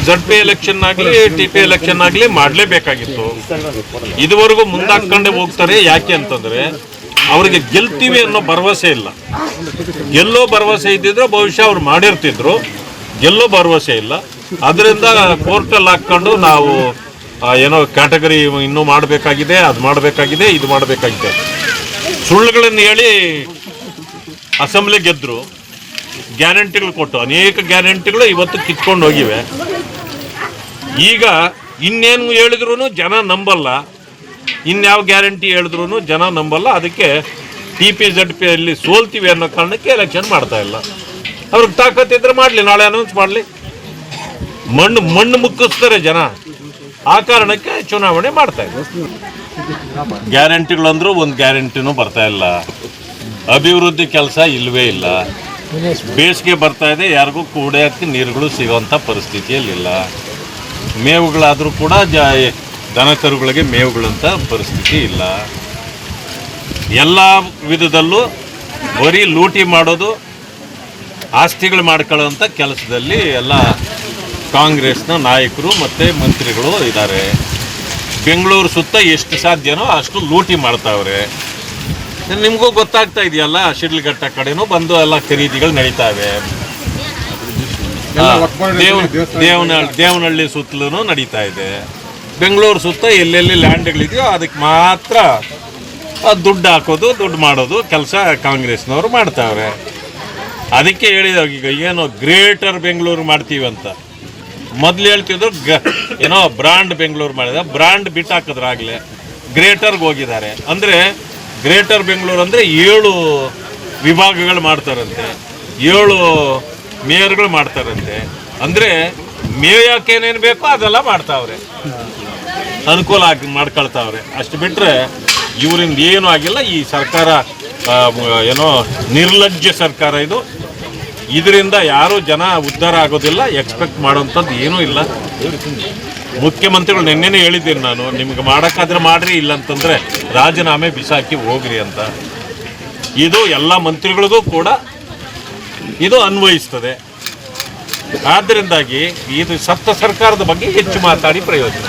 ZP election ಆಗಲಿ TP election ಆಗಲಿ ಮಾಡಲೇಬೇಕಾಗಿತ್ತು. ಇದುವರೆಗೂ ಮುಂದಾಕೊಂಡೇ ಹೋಗ್ತಾರೆ. ಯಾಕೆ ಅಂತಂದರೆ ಅವ್ರಿಗೆ ಗೆಲ್ತೀವಿ ಅನ್ನೋ ಭರವಸೆ ಇಲ್ಲ. ಗೆಲ್ಲೋ ಭರವಸೆ ಇದ್ದಿದ್ರೆ ಬಹುಶಃ ಅವ್ರು ಮಾಡಿರ್ತಿದ್ರು. ಗೆಲ್ಲೋ ಭರವಸೆ ಇಲ್ಲ. ಅದರಿಂದ ಕೋರ್ಟಲ್ಲಿ ಹಾಕ್ಕೊಂಡು ನಾವು ಏನೋ ಕ್ಯಾಟಗರಿ ಇನ್ನೂ ಮಾಡಬೇಕಾಗಿದೆ, ಅದು ಮಾಡಬೇಕಾಗಿದೆ, ಇದು ಮಾಡಬೇಕಾಗಿದೆ, ಸುಳ್ಳುಗಳನ್ನು ಹೇಳಿ ಅಸೆಂಬ್ಲಿ ಗೆದ್ದರು. ಗ್ಯಾರಂಟಿಗಳು ಕೊಟ್ಟು ಅನೇಕ ಗ್ಯಾರಂಟಿಗಳು ಇವತ್ತು ಕಿತ್ಕೊಂಡು ಹೋಗಿವೆ. ಈಗ ಇನ್ನೇನು ಹೇಳಿದ್ರು ಜನ ನಂಬಲ್ಲ. ಇನ್ಯಾವ ಗ್ಯಾರಂಟಿ ಹೇಳಿದ್ರು ಜನ ನಂಬಲ್ಲ. ಅದಕ್ಕೆ TP ZP ಅಲ್ಲಿ ಸೋಲ್ತೀವಿ ಅನ್ನೋ ಕಾರಣಕ್ಕೆ ಎಲೆಕ್ಷನ್ ಮಾಡ್ತಾ ಇಲ್ಲ. ಅವ್ರಿಗೆ ತಾಕತ್ತಿದ್ರೆ ಮಾಡಲಿ, ನಾಳೆ ಅನೌನ್ಸ್ ಮಾಡಲಿ. ಮಣ್ಣು ಮುಕ್ಕಿಸ್ತಾರೆ ಜನ. ಆ ಕಾರಣಕ್ಕೆ ಚುನಾವಣೆ ಮಾಡ್ತಾ ಇದ್ದಾರೆ. ಗ್ಯಾರಂಟಿಗಳಂದ್ರೂ ಒಂದು ಗ್ಯಾರಂಟಿನೂ ಬರ್ತಾ ಇಲ್ಲ. ಅಭಿವೃದ್ಧಿ ಕೆಲಸ ಇಲ್ಲವೇ ಇಲ್ಲ. ಬೇಸಿಗೆ ಬರ್ತಾ ಇದೆ, ಯಾರಿಗೂ ಕುಡಿಯೋಕ್ಕೆ ನೀರುಗಳು ಸಿಗೋವಂಥ ಪರಿಸ್ಥಿತಿಯಲ್ಲಿಲ್ಲ. ಮೇವುಗಳಾದರೂ ಕೂಡ ದನ ಕರುಗಳಿಗೆ ಮೇವುಗಳಂತ ಪರಿಸ್ಥಿತಿ ಇಲ್ಲ. ಎಲ್ಲ ವಿಧದಲ್ಲೂ ಬರೀ ಲೂಟಿ ಮಾಡೋದು, ಆಸ್ತಿಗಳು ಮಾಡ್ಕೊಳ್ಳೋಂಥ ಕೆಲಸದಲ್ಲಿ ಎಲ್ಲ ಕಾಂಗ್ರೆಸ್ನ ನಾಯಕರು ಮತ್ತು ಮಂತ್ರಿಗಳು ಇದ್ದಾರೆ. ಬೆಂಗಳೂರು ಸುತ್ತ ಎಷ್ಟು ಸಾಧ್ಯನೋ ಅಷ್ಟು ಲೂಟಿ ಮಾಡ್ತಾವ್ರೆ. ನಿಮಗೂ ಗೊತ್ತಾಗ್ತಾ ಇದೆಯಲ್ಲ, ಶಿಡ್ಲಘಟ್ಟ ಕಡೆನೂ ಬಂದು ಎಲ್ಲ ಖರೀದಿಗಳು ನಡೀತಾವೆ. ದೇವನಹಳ್ಳಿ ಸುತ್ತಲೂ ನಡೀತಾ ಇದೆ. ಬೆಂಗಳೂರು ಸುತ್ತ ಎಲ್ಲೆಲ್ಲಿ ಲ್ಯಾಂಡ್ಗಳಿದೆಯೋ ಅದಕ್ಕೆ ಮಾತ್ರ ದುಡ್ಡು ಹಾಕೋದು, ದುಡ್ಡು ಮಾಡೋದು ಕೆಲಸ ಕಾಂಗ್ರೆಸ್ನವರು ಮಾಡ್ತಾವ್ರೆ. ಅದಕ್ಕೆ ಹೇಳಿದಾಗ ಈಗ ಏನೋ ಗ್ರೇಟರ್ ಬೆಂಗಳೂರು ಮಾಡ್ತೀವಿ ಅಂತ ಮೊದಲು ಹೇಳ್ತಿದ್ರು. ಏನೋ ಬ್ರಾಂಡ್ ಬೆಂಗಳೂರು ಮಾಡಿದ, ಬ್ರಾಂಡ್ ಬಿಟ್ಟು ಹಾಕಿದ್ರಾಗಲೇ ಗ್ರೇಟರ್ಗೆ ಹೋಗಿದ್ದಾರೆ. ಅಂದರೆ ಗ್ರೇಟರ್ ಬೆಂಗಳೂರು ಅಂದರೆ 7 ವಿಭಾಗಗಳು ಮಾಡ್ತಾರಂತೆ, 7 ಮೇಯರ್ಗಳು ಮಾಡ್ತಾರಂತೆ. ಅಂದರೆ ಮೇಯಕ್ಕೆ ಏನೇನು ಬೇಕೋ ಅದೆಲ್ಲ ಮಾಡ್ತಾವ್ರೆ, ಅನುಕೂಲ ಆಗಿ ಮಾಡ್ಕೊಳ್ತಾವ್ರೆ. ಅಷ್ಟು ಬಿಟ್ಟರೆ ಇವರಿಂದ ಏನೂ ಆಗಿಲ್ಲ. ಈ ಸರ್ಕಾರ ಏನೋ ನಿರ್ಲಜ್ಜ ಸರ್ಕಾರ ಇದು. ಇದರಿಂದ ಯಾರೂ ಜನ ಉದ್ಧಾರ ಆಗೋದಿಲ್ಲ. ಎಕ್ಸ್ಪೆಕ್ಟ್ ಮಾಡೋಂಥದ್ದು ಏನೂ ಇಲ್ಲ. ಮುಖ್ಯಮಂತ್ರಿಗಳು ನಿನ್ನೆನೇ ಹೇಳಿದ್ದೀನಿ ನಾನು, ನಿಮ್ಗೆ ಮಾಡೋಕ್ಕಾದ್ರೆ ಮಾಡಿರಿ, ಇಲ್ಲಂತಂದರೆ ರಾಜೀನಾಮೆ ಬಿಸಾಕಿ ಹೋಗ್ರಿ ಅಂತ. ಇದು ಎಲ್ಲ ಮಂತ್ರಿಗಳಿಗೂ ಕೂಡ ಇದು ಅನ್ವಯಿಸ್ತದೆ. ಆದ್ದರಿಂದಾಗಿ ಇದು ಸತ್ತ ಸರ್ಕಾರದ ಬಗ್ಗೆ ಹೆಚ್ಚು ಮಾತಾಡಿ ಪ್ರಯೋಜನ.